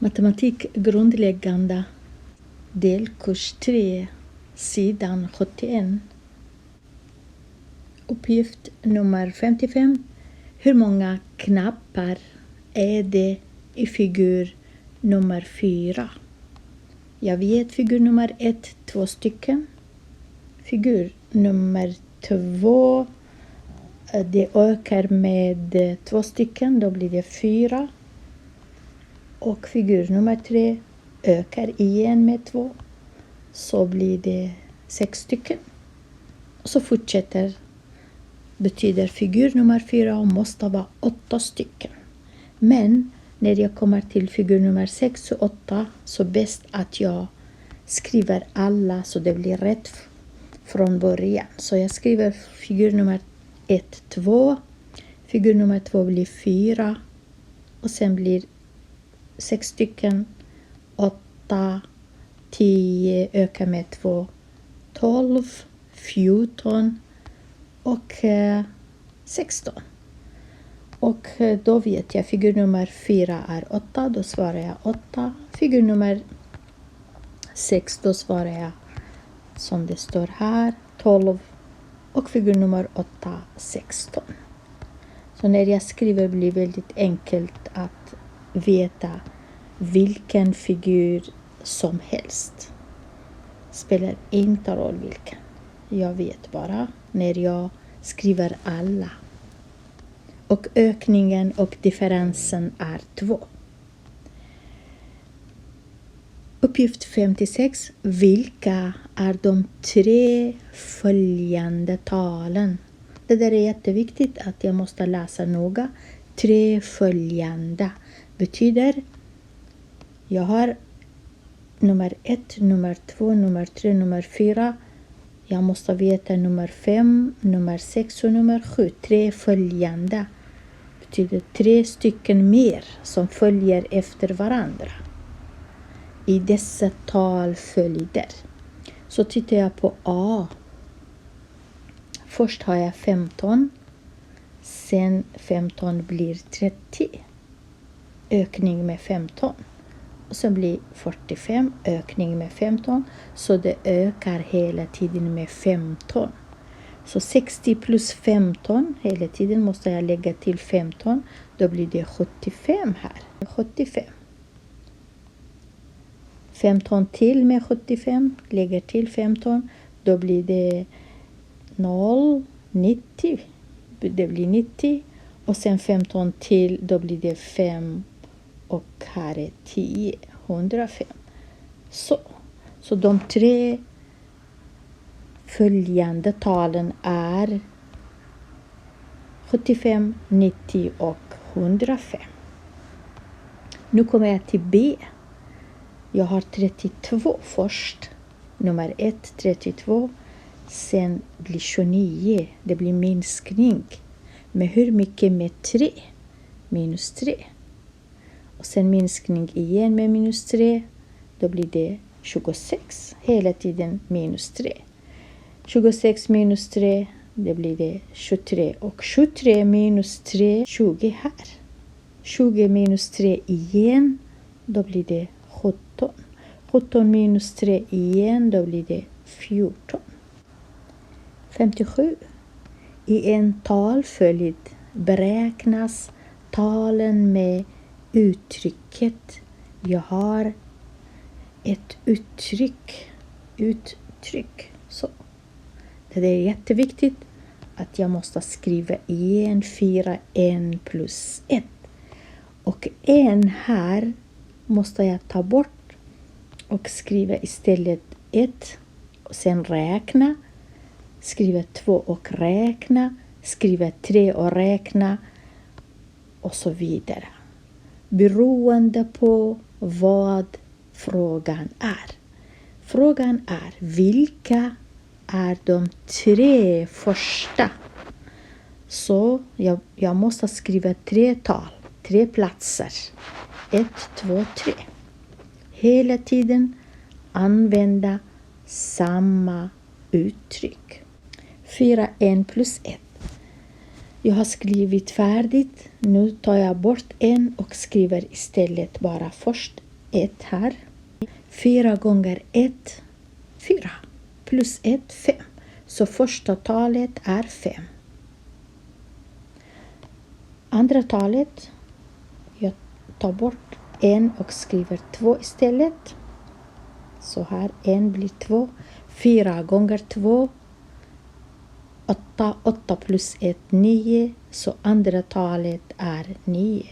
Matematik grundläggande, delkurs 3, sidan 71. Uppgift nummer 55. Hur många knappar är det i figur nummer 4? Jag vet figur nummer 1, 2 stycken. Figur nummer 2, det ökar med 2 stycken, då blir det 4. Och figur nummer 3 ökar igen med 2, så blir det 6 stycken. Och så fortsätter, betyder figur nummer 4 och måste vara 8 stycken. Men när jag kommer till figur nummer 6 och 8 så bäst att jag skriver alla så det blir rätt från början. Så jag skriver figur nummer 1, 2. Figur nummer 2 blir 4. Och sen blir 6 stycken, 8, 10, ökar med 2, 12, 14 och 16. Och då vet jag figur nummer 4 är 8, då svarar jag 8. Figur nummer 6, då svarar jag som det står här, 12. Och figur nummer 8, 16. Så när jag skriver blir det väldigt enkelt att veta vilken figur som helst. Spelar inte roll vilken. Jag vet bara när jag skriver alla. Och ökningen och differensen är 2. Uppgift 56. Vilka är de 3 följande talen? Det där är jätteviktigt att jag måste läsa noga. 3 följande betyder jag har nummer 1, nummer 2, nummer 3, nummer 4. Jag måste veta nummer 5, nummer 6 och nummer 7. 3 följande betyder 3 stycken mer som följer efter varandra i dessa talföljder. Så tittar jag på A. Först har jag 15. Sen 15 blir 30. Ökning med 15. Och sen blir 45. Ökning med 15. Så det ökar hela tiden med 15. Så 60 plus 15. Hela tiden måste jag lägga till 15. Då blir det 75 här. 75. 15 till med 75. Lägger till 15. Då blir det 0, 90. Det blir 90. Och sen 15 till. Då blir det 5. Och här är 10. 105. Så de 3 följande talen är 75, 90 och 105. Nu kommer jag till B. Jag har 32 först. Nummer 1, 32. Sen blir 29. Det blir minskning. Men hur mycket med 3? Minus 3. Och sen minskning igen med minus 3. Då blir det 26. Hela tiden minus 3. 26 minus 3. Det blir det 23. Och 23 minus 3. 20 här. 20 minus 3 igen. Då blir det 17. 17 minus 3 igen. Då blir det 14. 57. I en talföljd beräknas talen med uttrycket. Jag har ett uttryck. Så. Det är jätteviktigt att jag måste skriva igen 4, 1 plus 1. Och 1 här måste jag ta bort och skriva istället 1. Och sen räkna. Skriva 2 och räkna. Skriva 3 och räkna. Och så vidare. Beroende på vad frågan är. Frågan är vilka är de 3 första. Så jag måste skriva 3 tal. 3 platser. 1, 2, 3. Hela tiden använda samma uttryck. 4, 1 plus 1. Jag har skrivit färdigt. Nu tar jag bort 1 och skriver istället bara först 1 här. 4 gånger 1, 4. Plus 1, 5. Så första talet är 5. Andra talet, jag tar bort 1 och skriver 2 istället. Så här, 1 blir 2. 4 gånger 2, 8. 8 plus 1, 9. Så andra talet är 9.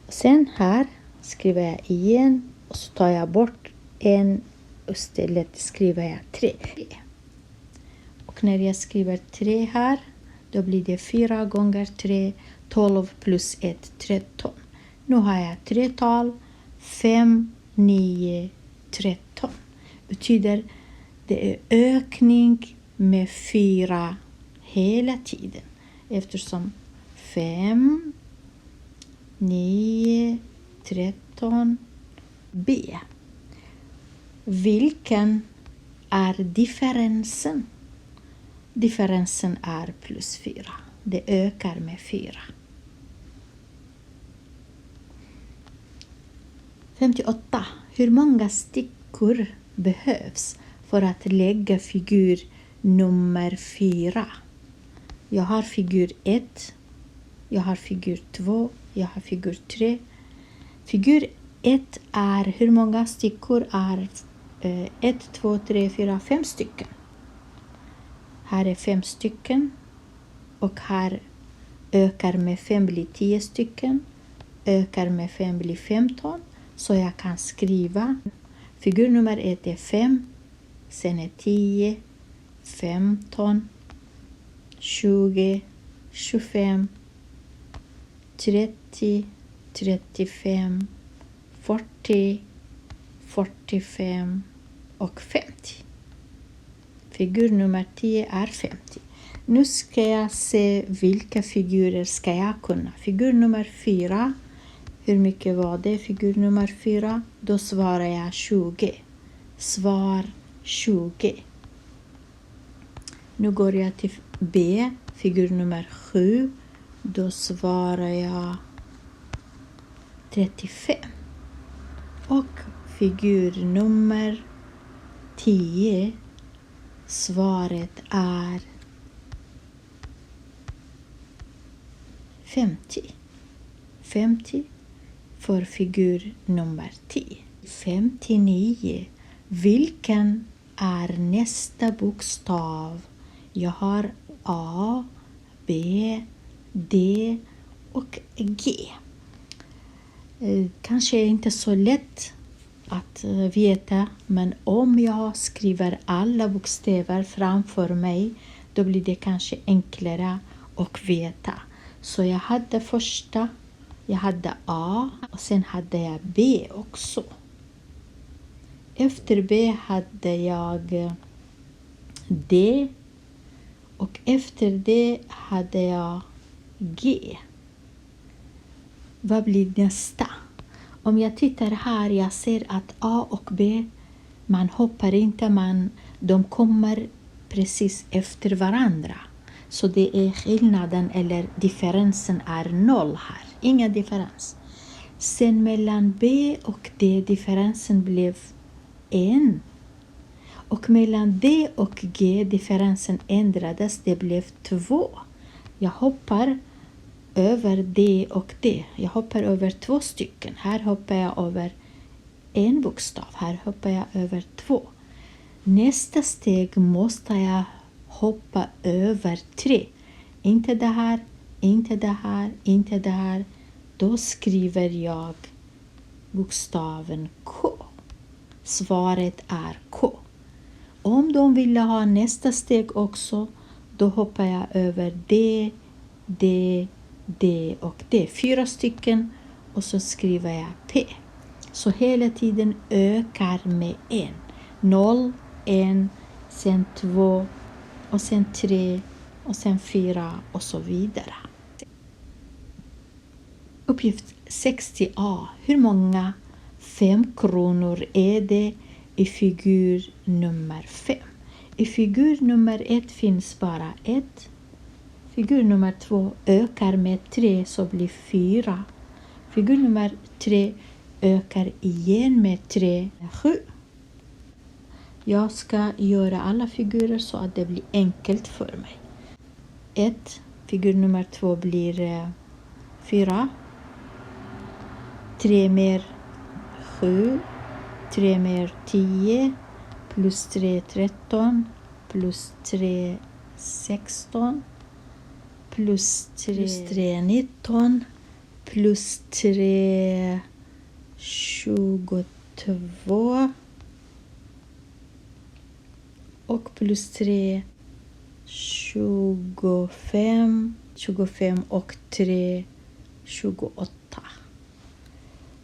Sen här skriver jag igen och så tar jag bort 1 och istället skriver jag 3. Och när jag skriver 3 här, då blir det 4 gånger 3, 12 plus 1, 13. Nu har jag 3 tal, 5, 9, 13. Betyder det är ökning med 4 hela tiden. Eftersom 5, 9, 13, B. Vilken är differensen? Differensen är plus 4. Det ökar med 4. 58. Hur många stickor behövs för att lägga figur nummer 4? Jag har figur 1. Jag har figur 2. Jag har figur 3. Figur 1 är hur många stickor är 1, 2, 3, 4, 5 stycken. Här är 5 stycken. Och här ökar med 5 blir 10 stycken. Ökar med 5 blir 15. Så jag kan skriva. Figur nummer 1 är 5. Sen är 10, 15, 20, 25, 30, 35, 40, 45 och 50. Figur nummer 10 är 50. Nu ska jag se vilka figurer ska jag kunna. Figur nummer 4. Hur mycket var det? Figur nummer 4. Då svarar jag 20. Svar 20. Nu går jag till B. Figur nummer 7. Då svarar jag 35. Och figur nummer 10. Svaret är 50. 50 för figur nummer 10. 59. Vilken är nästa bokstav? Jag har A, B, D och G. Kanske inte så lätt att veta, men om jag skriver alla bokstäver framför mig, då blir det kanske enklare att veta. Så jag hade första, jag hade A och sen hade jag B också. Efter B hade jag D och efter det hade jag G. Vad blir nästa? Om jag tittar här, jag ser att A och B, man hoppar inte, de kommer precis efter varandra. Så det är skillnaden eller differensen är 0 här. Inga differens. Sen mellan B och D differensen blev 1. Och mellan D och G differensen ändrades. Det blev 2. Jag hoppar över D och D. Jag hoppar över 2 stycken. Här hoppar jag över en bokstav. Här hoppar jag över 2. Nästa steg måste jag hoppa över 3. Inte det här, inte det här, inte det här. Då skriver jag bokstaven K. Svaret är K. Om de vill ha nästa steg också, då hoppar jag över D, D, D och D. 4 stycken och så skriver jag P. Så hela tiden ökar med 1. 0, 1, sen 2 och sen 3 och sen 4 och så vidare. Uppgift 60a. Hur många 5 kronor är det i figur nummer 5? I figur nummer 1 finns bara 1. Figur nummer 2 ökar med 3 så blir 4. Figur nummer 3 ökar igen med 3, 7. Jag ska göra alla figurer så att det blir enkelt för mig. 1, figur nummer 2 blir 4. 3 mer 7. 3 mer 10. Plus 3, 13. Plus 3, 16. Plus 3, 19. Plus 3, 22. Och plus 3, 25. 25 och 3, 28.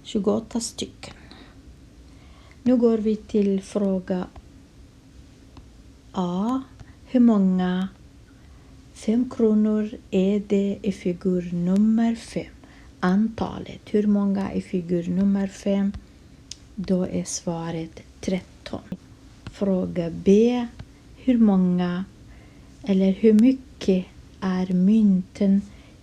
28 stycken. Nu går vi till fråga A. Hur många 5 kronor är det i figur nummer 5? Antalet. Hur många i figur nummer 5? Då är svaret 13. Fråga B. Hur många eller hur mycket är mynten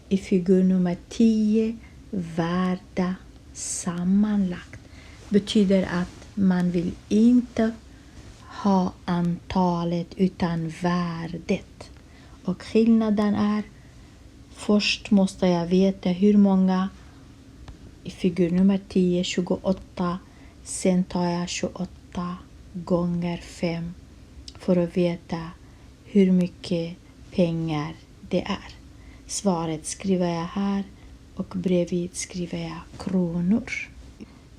i figur nummer 10 värda sammanlagt? Betyder att man vill inte ha antalet utan värdet. Och skillnaden är, först måste jag veta hur många i figur nummer 10, 28. Sen tar jag 28 gånger 5 för att veta hur mycket pengar det är. Svaret skriver jag här och bredvid skriver jag kronor.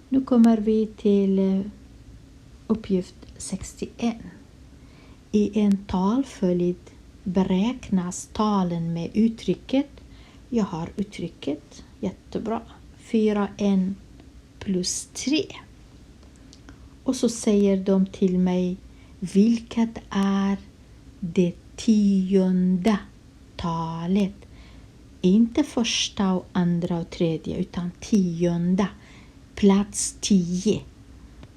Nu kommer vi till uppgift 61. I en talföljd beräknas talen med uttrycket. Jag har uttrycket. Jättebra. 4, 1 plus 3. Och så säger de till mig, vilket är det 10:e talet? Inte första och andra och tredje utan 10:e. Plats 10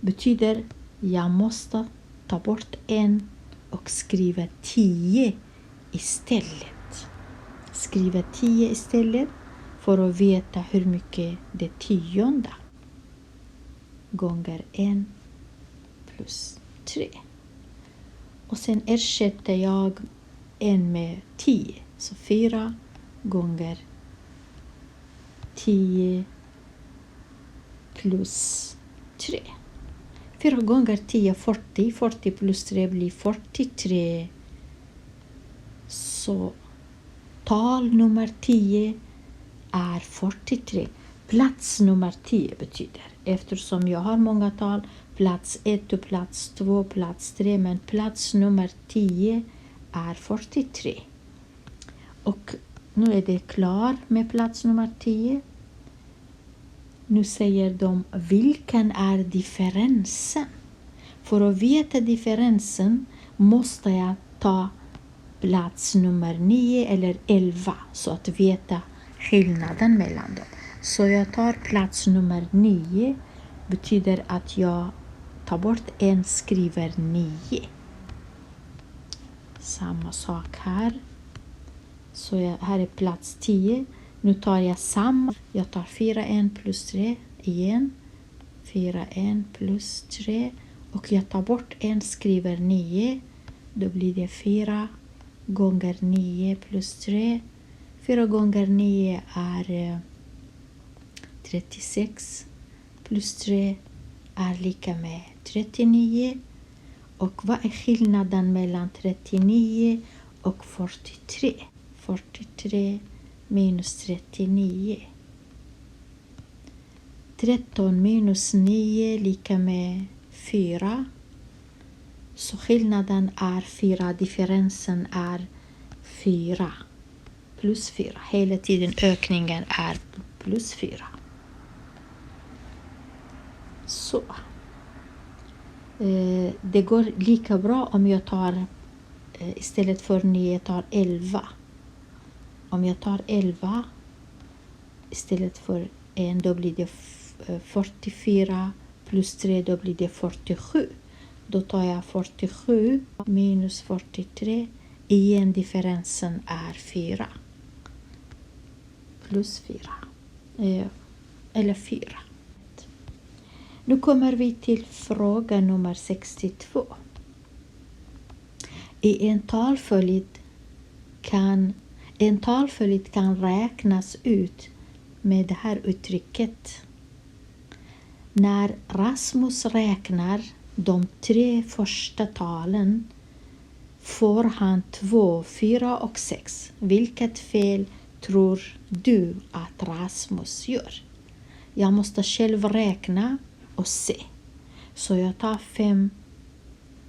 betyder jag måste ta bort 1 och skriva 10 istället. Skriva 10 istället för att veta hur mycket det 10:e. Gånger 1 plus 3. Och sen ersätter jag 1 med 10. Så 4 gånger 10 plus 3. 4 gånger 10 40. 40 plus 3 blir 43. Så tal nummer 10 är 43. Plats nummer 10 betyder, eftersom jag har många tal, plats 1 och plats 2, plats 3, men plats nummer 10 är 43. Och nu är det klar med plats nummer 10. Nu säger de, vilken är differensen? För att veta differensen måste jag ta plats nummer 9 eller 11 så att veta skillnaden mellan dem. Så jag tar plats nummer 9, betyder att jag tar bort 1, skriver 9. Samma sak här. Så här är plats 10. Nu tar jag samma. Jag tar 4, 1 plus 3 igen. 4, 1 plus 3. Och jag tar bort 1, skriver 9. Då blir det 4 gånger 9 plus 3. 4 gånger 9 är 36. Plus 3 är lika med 39. Och vad är skillnaden mellan 39 och 43? 43 minus 39. 13 minus 9 lika med 4. Så skillnaden är 4. Differensen är 4. Plus 4. Hela tiden ökningen är plus 4. Så. Det går lika bra om jag tar istället för 9 tar 11. Om jag tar 11 istället för 1, då blir det 44 plus 3, då blir det 47. Då tar jag 47 minus 43. Igen differensen är 4. Plus 4. Eller 4. Nu kommer vi till fråga nummer 62. I en talföljd kan räknas ut med det här uttrycket. När Rasmus räknar de 3 första talen får han 2, 4 och 6. Vilket fel tror du att Rasmus gör? Jag måste själv räkna och se. Så jag tar 5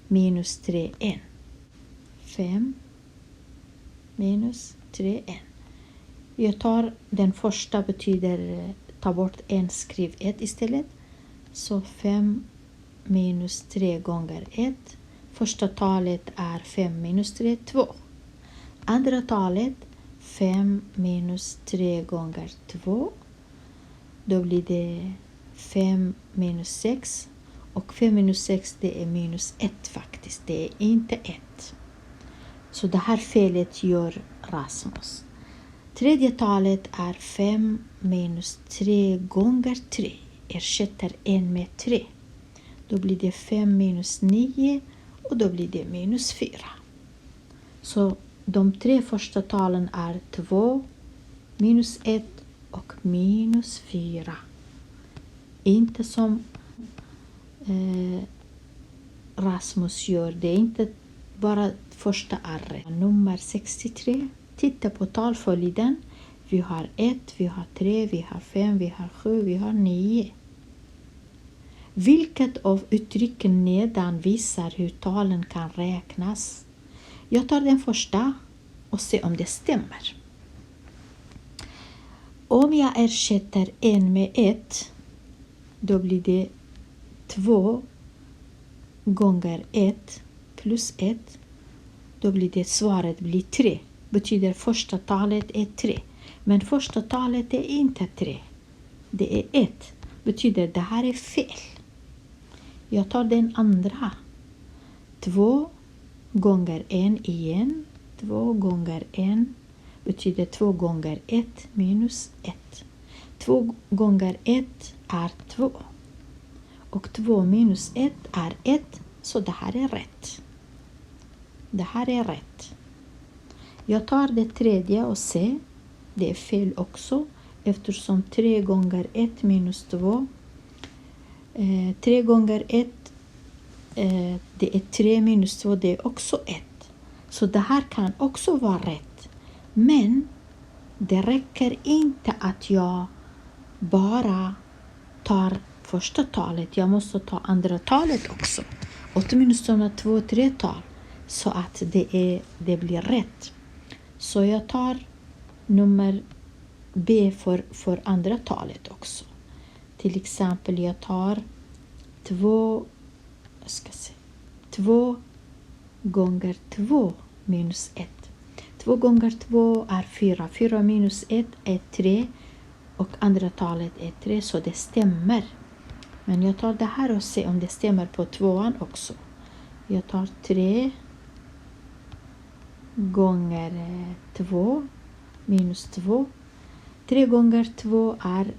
minus 3, 1. 5 minus 3, 1. Jag tar den första betyder ta bort 1, skriv 1 istället. Så 5 minus 3 gånger 1. Första talet är 5 minus 3, 2. Andra talet 5 minus 3 gånger 2. Då blir det 5 minus 6. Och 5 minus 6 det är minus 1 faktiskt. Det är inte 1. Så det här felet gör Rasmus. Tredje talet är 5 minus 3 gånger 3. Ersätter 1 med 3. Då blir det 5 minus 9 och då blir det minus 4. Så de 3 första talen är 2, minus 1 och minus 4. Inte som Rasmus gör. Det är inte bara första R. Nummer 63. Titta på talföljden. Vi har 1, vi har 3, vi har 5, vi har 7, vi har 9. Vilket av uttrycken nedan visar hur talen kan räknas? Jag tar den första och ser om det stämmer. Om jag ersätter 1 med 1, då blir det 2 gånger 1 plus 1. Då blir det svaret blir 3. Betyder första talet är 3. Men första talet är inte 3. Det är 1. Betyder det här är fel. Jag tar den andra. 2 gånger 1 igen. 2 gånger 1 betyder 2 gånger 1 minus 1. 2 gånger 1 är 2. Och 2 minus 1 är 1. Så det här är rätt. Det här är rätt. Jag tar det tredje och ser. Det är fel också. Eftersom 3 gånger 1 minus 2. 3 gånger 1. Det är 3 minus 2. Det är också 1. Så det här kan också vara rätt. Men det räcker inte att jag bara tar första talet. Jag måste ta andra talet också. Åtminstone 2, 3 tal. Så att det blir rätt. Så jag tar nummer B för andra talet också. Till exempel jag tar 2 gånger 2 minus 1. 2 gånger 2 är 4. 4 minus 1 är 3. Och andra talet är 3. Så det stämmer. Men jag tar det här och ser om det stämmer på 2an också. Jag tar 3 gånger 2 minus 2. 3 gånger 2 är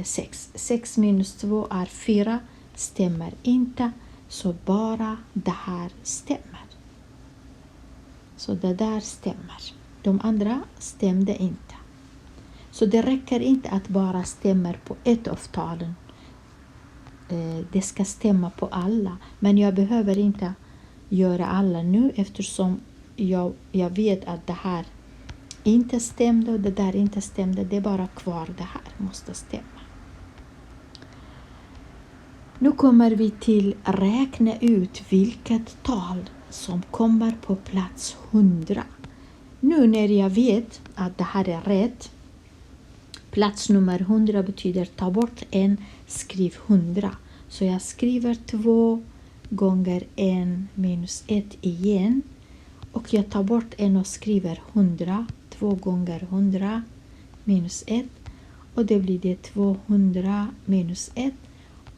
6. 6 minus 2 är 4. Stämmer inte. Så bara det här stämmer. Så det där stämmer. De andra stämde inte. Så det räcker inte att bara stämma på ett av talen. Det ska stämma på alla. Men jag behöver inte göra alla nu eftersom jag vet att det här inte stämde och det där inte stämde. Det är bara kvar det här måste stämma. Nu kommer vi till räkna ut vilket tal som kommer på plats 100. Nu när jag vet att det här är rätt. Plats nummer 100 betyder ta bort en, skriv 100. Så jag skriver 2 gånger 1 minus 1 igen. Och jag tar bort en och skriver 100. 2 gånger 100 minus 1. Och det blir det 200 minus 1.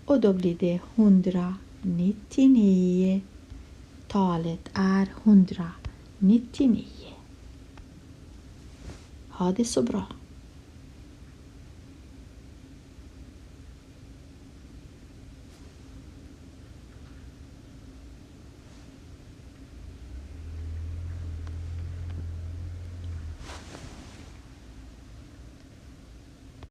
Och då blir det 199. Talet är 199. Ha det så bra.